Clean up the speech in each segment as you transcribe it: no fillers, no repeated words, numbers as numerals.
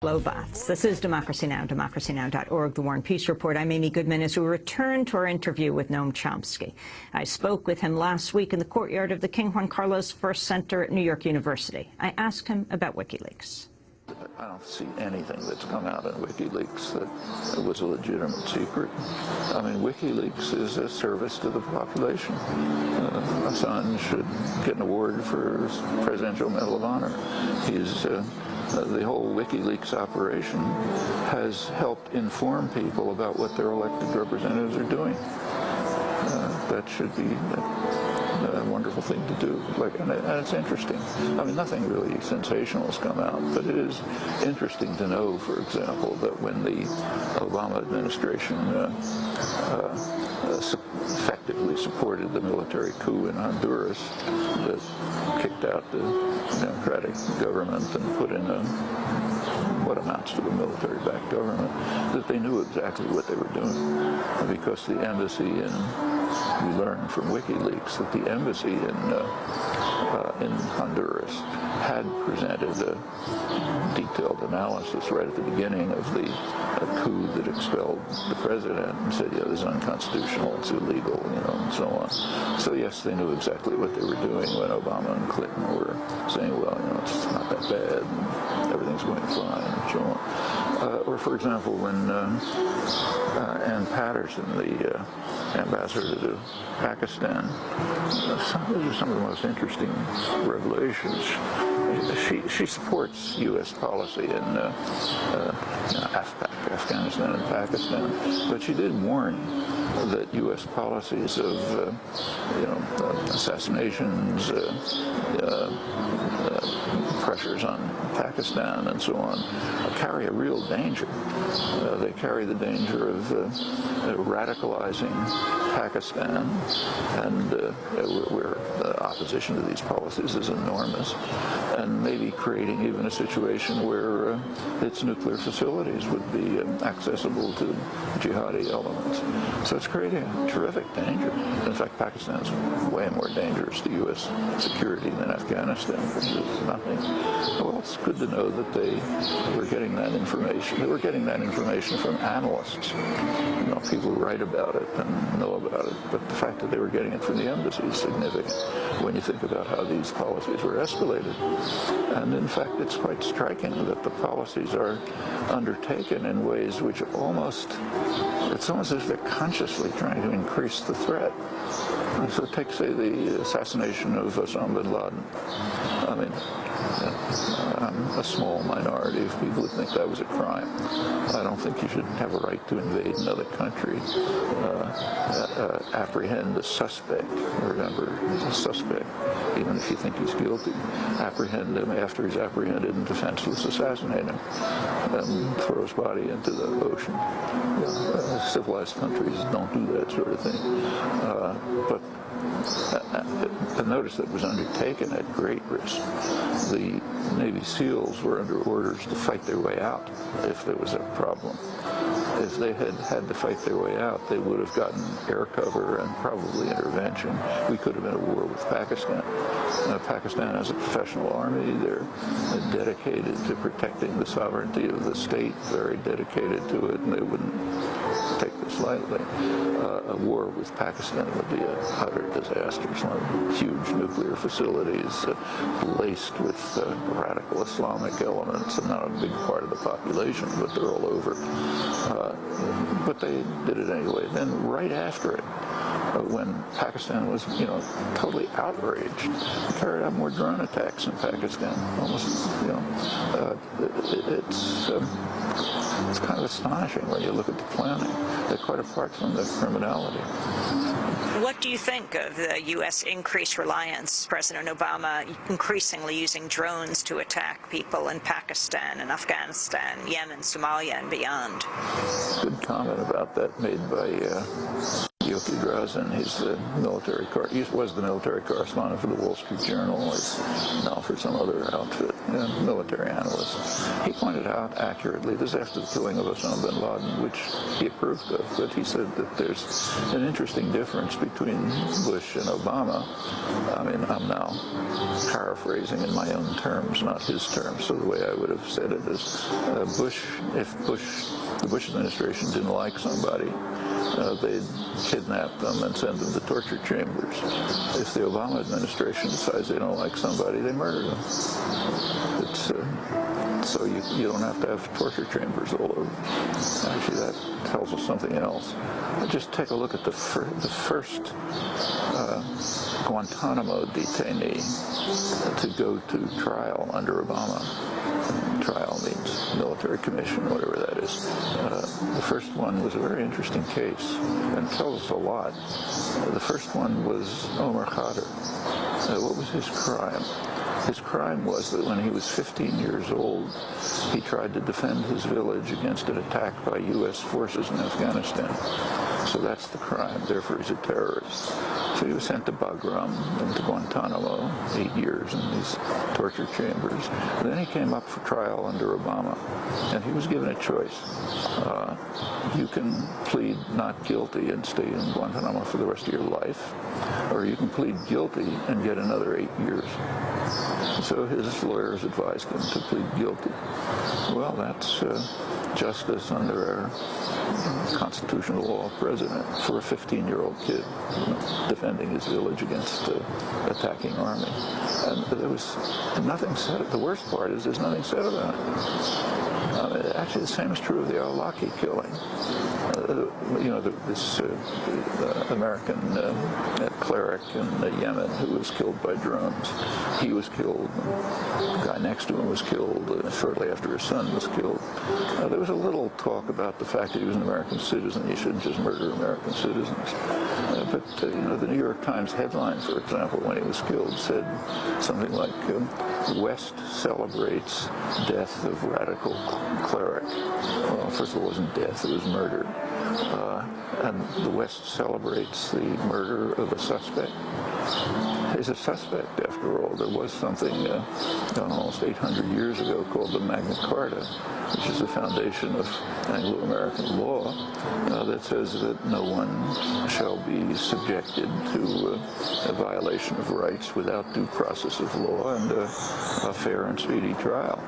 Lovaths. This is Democracy Now!, democracynow.org, The War and Peace Report. I'm Amy Goodman as we return to our interview with Noam Chomsky. I spoke with him last week in the courtyard of the King Juan Carlos I Center at New York University. I asked him about WikiLeaks. I don't see anything that's come out in WikiLeaks that was a legitimate secret. I mean, WikiLeaks is a service to the population. Assange should get an award for Presidential Medal of Honor. The whole WikiLeaks operation has helped inform people about what their elected representatives are doing. That should be a wonderful thing to do, and it's interesting. I mean, nothing really sensational has come out, but it is interesting to know, for example, that when the Obama administration effectively supported the military coup in Honduras that kicked out the democratic government and put in what amounts to a military-backed government, that they knew exactly what they were doing, because the embassy we learned from WikiLeaks that the embassy in Honduras had presented a detailed analysis right at the beginning of the coup that expelled the president and said, yeah, this is unconstitutional, it's illegal, and so on. So yes, they knew exactly what they were doing when Obama and Clinton were saying, well, it's not that bad, and everything's going fine, and so on. Or for example, when Ann Patterson, the ambassador to Pakistan, those are some of the most interesting revelations. She supports U.S. policy in Afghanistan and Pakistan, but she did warn that U.S. policies of assassinations, pressures on Pakistan and so on carry a real danger. They carry the danger of radicalizing Pakistan, and where the opposition to these policies is enormous, and maybe creating even a situation where its nuclear facilities would be accessible to jihadi elements. So it's creating a terrific danger. In fact, Pakistan is way more dangerous to U.S. security than Afghanistan, which is nothing. Well, it's good to know that they were getting that information. They were getting that information from analysts, people who write about it and know about it. But the fact that they were getting it from the embassy is significant when you think about how these policies were escalated. And in fact, it's quite striking that the policies are undertaken in ways which it's almost as if they're consciously trying to increase the threat. So take, say, the assassination of Osama bin Laden. I mean, I'm a small minority of people who think that was a crime. I don't think you should have a right to invade another country, apprehend a suspect. Remember, he's a suspect, even if you think he's guilty. Apprehend him after he's apprehended and defenseless assassinate him, and throw his body into the ocean. Civilized countries don't do that sort of thing. But notice that it was undertaken at great risk. The Navy SEALs were under orders to fight their way out if there was a problem. If they had had to fight their way out, they would have gotten air cover and probably intervention. We could have been at war with Pakistan. Pakistan has a professional army. They're dedicated to protecting the sovereignty of the state, very dedicated to it, and they wouldn't take this lightly. A war with Pakistan would be a utter disaster. Some huge nuclear facilities laced with radical Islamic elements, and not a big part of the population, but they're all over. But they did it anyway. Then right after it, when Pakistan was, totally outraged, they carried out more drone attacks in Pakistan. Almost, it's kind of astonishing when you look at the planning. They're quite apart from the criminality. What do you think of the U.S. increased reliance, President Obama increasingly using drones to attack people in Pakistan and Afghanistan, Yemen, Somalia, and beyond? Good comment about that made by Yoki Drazen, he's the he was the military correspondent for the Wall Street Journal, he's now for some other outfit, military analyst. He pointed out accurately, this is after the killing of Osama bin Laden, which he approved of, but he said that there's an interesting difference between Bush and Obama. I mean, I'm now paraphrasing in my own terms, not his terms, so the way I would have said it is, the Bush administration didn't like somebody, they'd kidnap them and send them to torture chambers. If the Obama administration decides they don't like somebody, they murder them. It's, so you don't have to have torture chambers all over. Actually, that tells us something else. Just take a look at the first Guantanamo detainee to go to trial under Obama. Trial means military commission, whatever that is. The first one was a very interesting case and tells us a lot. The first one was Omar Khader. What was his crime? His crime was that when he was 15 years old, he tried to defend his village against an attack by U.S. forces in Afghanistan. So that's the crime, therefore he's a terrorist. So he was sent to Bagram and to Guantanamo, 8 years in these torture chambers. And then he came up for trial under Obama, and he was given a choice. You can plead not guilty and stay in Guantanamo for the rest of your life, or you can plead guilty and get another 8 years. So his lawyers advised him to plead guilty. Well, that's justice under our constitutional law president for a 15-year-old kid defending his village against an attacking army. And there was nothing said. The worst part is there's nothing said about it. Actually, the same is true of the al-Awlaki killing. This American cleric in Yemen who was killed by drones. He was killed. The guy next to him was killed shortly after his son was killed. There was a little talk about the fact that he was an American citizen. He shouldn't just murder American citizens. But the New York Times headline, for example, when he was killed, said something like, West celebrates death of radical cleric. Well, first of all, it wasn't death, it was murder. And the West celebrates the murder of a suspect. He's a suspect, after all. There was something done almost 800 years ago called the Magna Carta, which is the foundation of Anglo-American law, that says that no one shall be subjected to a violation of rights without due process of law and a fair and speedy trial.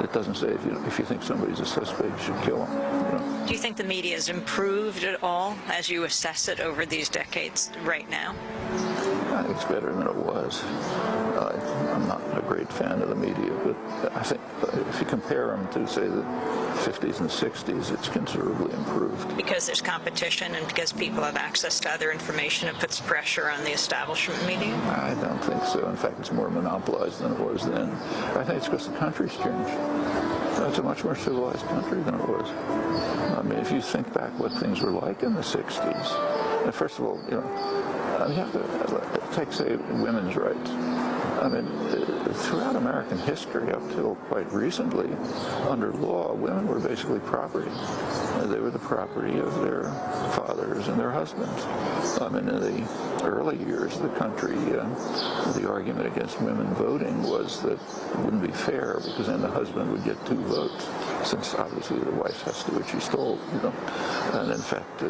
It doesn't say if you think somebody's a suspect, you should kill him. Do you think the media has improved at all as you assess it over these decades right now? I think it's better than it was. I'm not a great fan of the media, but I think if you compare them to, say, the 50s and 60s, it's considerably improved. Because there's competition and because people have access to other information, it puts pressure on the establishment media? I don't think so. In fact, it's more monopolized than it was then. I think it's because the country's changed. It's a much more civilized country than it was. I mean, if you think back what things were like in the 60s, first of all, you have to take, say, women's rights. I mean, throughout American history, up till quite recently, under law, women were basically property. They were the property of their fathers and their husbands. I mean, in the early years of the country, the argument against women voting was that it wouldn't be fair because then the husband would get 2 votes, since obviously the wife has to do what she's told, And in fact,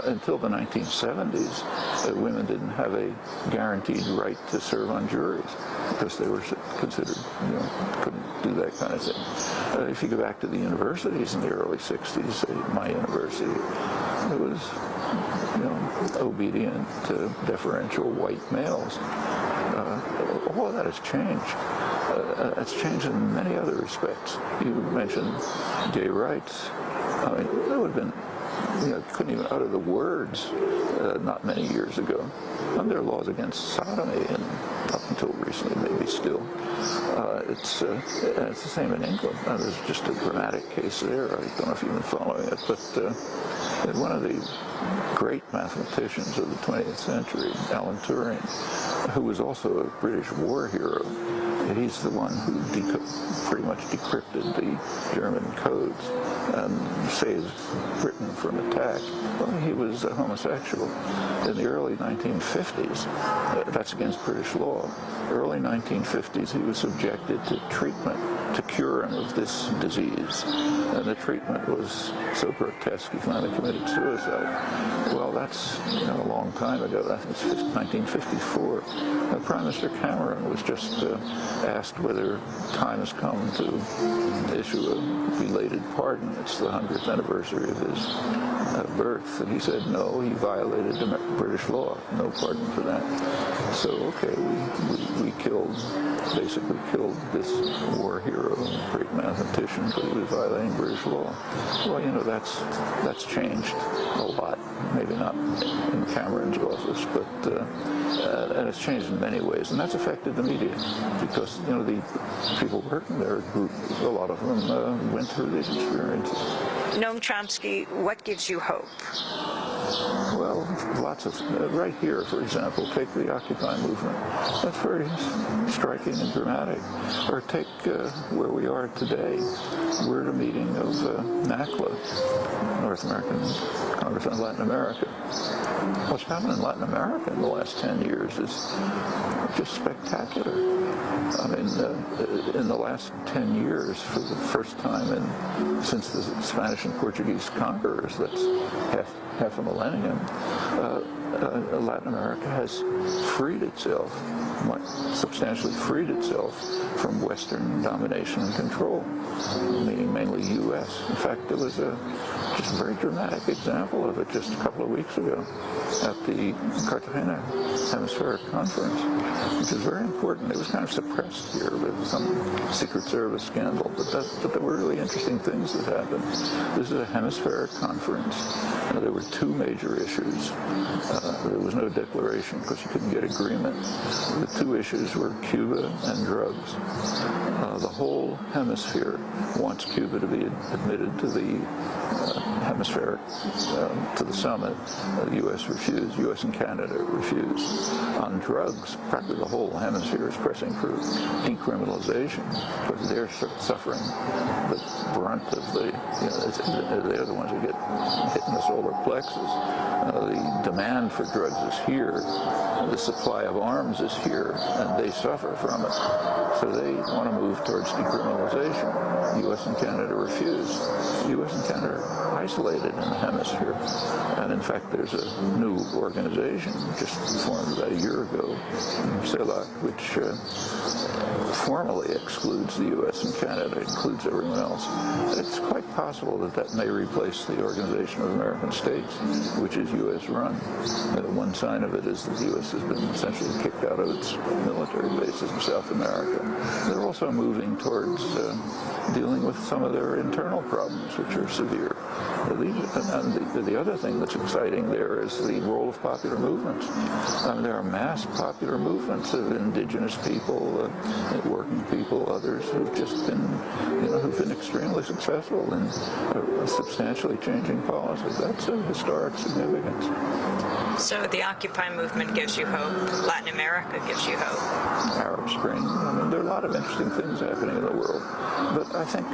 until the 1970s, women didn't have a guaranteed right to serve on juries because they were considered, couldn't do that kind of thing. If you go back to the universities in the early 60s, say my university, it was, obedient to deferential white males. All of that has changed. It's changed in many other respects. You mentioned gay rights. I mean, that would have been, couldn't even utter the words not many years ago. And there are laws against sodomy, and up until recently, maybe still. It's the same in England. There's just a dramatic case there. I don't know if you've been following it, but one of the great mathematicians of the 20th century, Alan Turing, who was also a British war hero, He's the one who pretty much decrypted the German codes and saved Britain from attack. Well, he was a homosexual. In the early 1950s, that's against British law. Early 1950s, he was subjected to treatment to cure him of this disease. And the treatment was so grotesque, he finally committed suicide. Well, that's a long time ago. I think it's 1954. Prime Minister Cameron was just asked whether time has come to issue a belated pardon. It's the 100th anniversary of his birth. And he said no, he violated British law. No pardon for that. So, okay, we basically killed this war hero, great mathematician, but he was violating British law. Well, that's changed a lot. Maybe not in Cameron's office, but and it's changed in many ways, and that's affected the media because the people working there, a lot of them went through these experiences. Noam Chomsky, what gives you hope? Well, lots of, right here, for example, take the Occupy movement. That's very striking and dramatic. Or take where we are today. We're at a meeting of NACLA, North American Congress on Latin America. What's happened in Latin America in the last 10 years is just spectacular. I mean, in the last 10 years, for the first time since the Spanish and Portuguese conquerors, that's half a millennium, Latin America has freed itself, substantially freed itself from Western domination and control, meaning mainly U.S. In fact, there was just a very dramatic example of it just a couple of weeks ago at the Cartagena Hemispheric Conference, which is very important. It was kind of suppressed here with some Secret Service scandal, but there were really interesting things that happened. This is a hemispheric conference. There were two major issues. There was no declaration because you couldn't get agreement. The two issues were Cuba and drugs. The whole hemisphere wants Cuba to be admitted to the hemispheric, to the summit. The U.S. refused. U.S. and Canada refused. On drugs, practically the whole hemisphere is pressing for decriminalization because they're suffering the brunt of they're the ones who get hit in the solar plexus. The demand for drugs is here. The supply of arms is here, and they suffer from it. So they want to move towards decriminalization. U.S. and Canada refuse. U.S. and Canada are isolated in the hemisphere. And in fact, there's a new organization just formed about a year ago, CELAC, which formally excludes the U.S. and Canada, includes everyone else. It's quite possible that may replace the Organization of American States, which is U.S. run. One sign of it is that the U.S. has been essentially kicked out of its military bases in South America. They're also moving towards dealing with some of their internal problems, which are severe. The other thing that's exciting there is the role of popular movements. There are mass popular movements of indigenous people, working people, others who've just been, who've been extremely successful in substantially changing policy. That's of historic significance. So the Occupy movement gives you hope. Latin America gives you hope. Arab Spring. There are a lot of interesting things happening in the world. But I think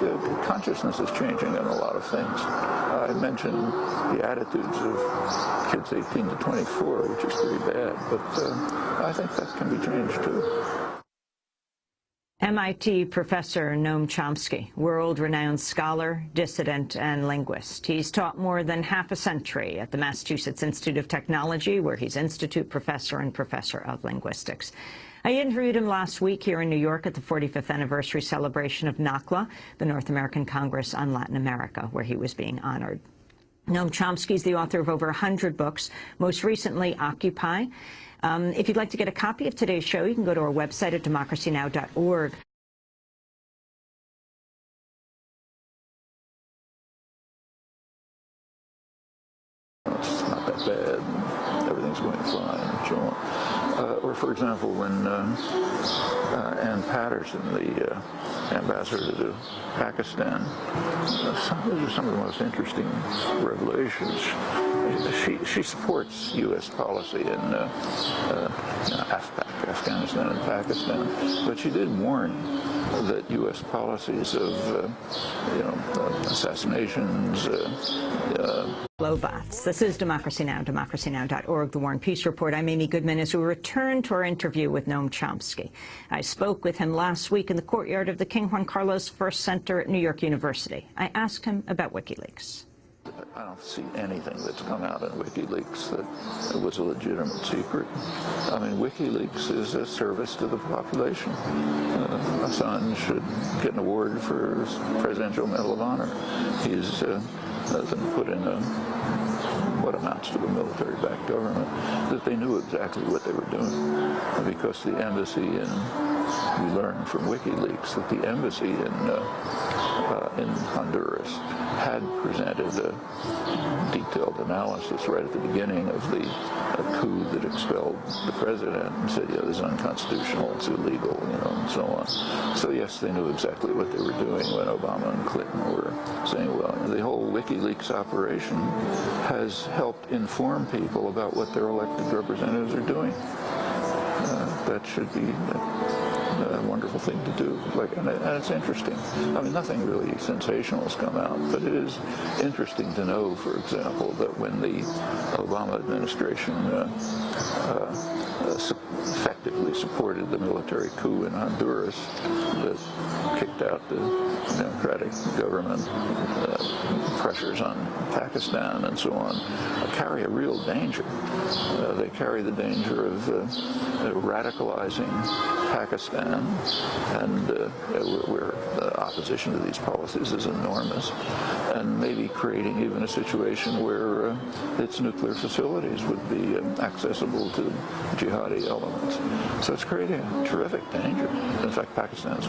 consciousness is changing in a lot of things. I mentioned the attitudes of kids 18 to 24, which is pretty bad. But I think that can be changed, too. MIT professor Noam Chomsky, world-renowned scholar, dissident, and linguist. He's taught more than half a century at the Massachusetts Institute of Technology, where he's institute professor and professor of linguistics. I interviewed him last week here in New York at the 45th anniversary celebration of NACLA, the North American Congress on Latin America, where he was being honored. Noam Chomsky is the author of over 100 books, most recently Occupy. If you'd like to get a copy of today's show, you can go to our website at democracynow.org. It's not that bad. Everything's going fine and so on. Or, for example, when Ann Patterson, the ambassador to Pakistan, those are some of the most interesting revelations. She supports U.S. policy in Afghanistan and Pakistan, but she did warn that U.S. policies of, assassinations. Blowbaths. This is Democracy Now!, democracynow.org, The War and Peace Report. I'm Amy Goodman as we return to our interview with Noam Chomsky. I spoke with him last week in the courtyard of the King Juan Carlos I Center at New York University. I asked him about WikiLeaks. I don't see anything that's come out in WikiLeaks that was a legitimate secret. I mean, WikiLeaks is a service to the population. Assange should get an award for Presidential Medal of Honor. He's been put in what amounts to a military-backed government, that they knew exactly what they were doing. Because the embassy we learned from WikiLeaks that the embassy in Honduras had presented a detailed analysis right at the beginning of the coup that expelled the president and said, yeah, this is unconstitutional, it's illegal, and so on. So yes, they knew exactly what they were doing when Obama and Clinton were saying, well, the whole WikiLeaks operation has helped inform people about what their elected representatives are doing. That should be a wonderful thing to do, and it's interesting. I mean, nothing really sensational has come out, but it is interesting to know, for example, that when the Obama administration effectively supported the military coup in Honduras that kicked out the democratic government, pressures on Pakistan and so on, carry a real danger. They carry the danger of radicalizing Pakistan, and where the opposition to these policies is enormous, and maybe creating even a situation where its nuclear facilities would be accessible to jihadi elements. So it's creating a terrific danger. In fact, Pakistan's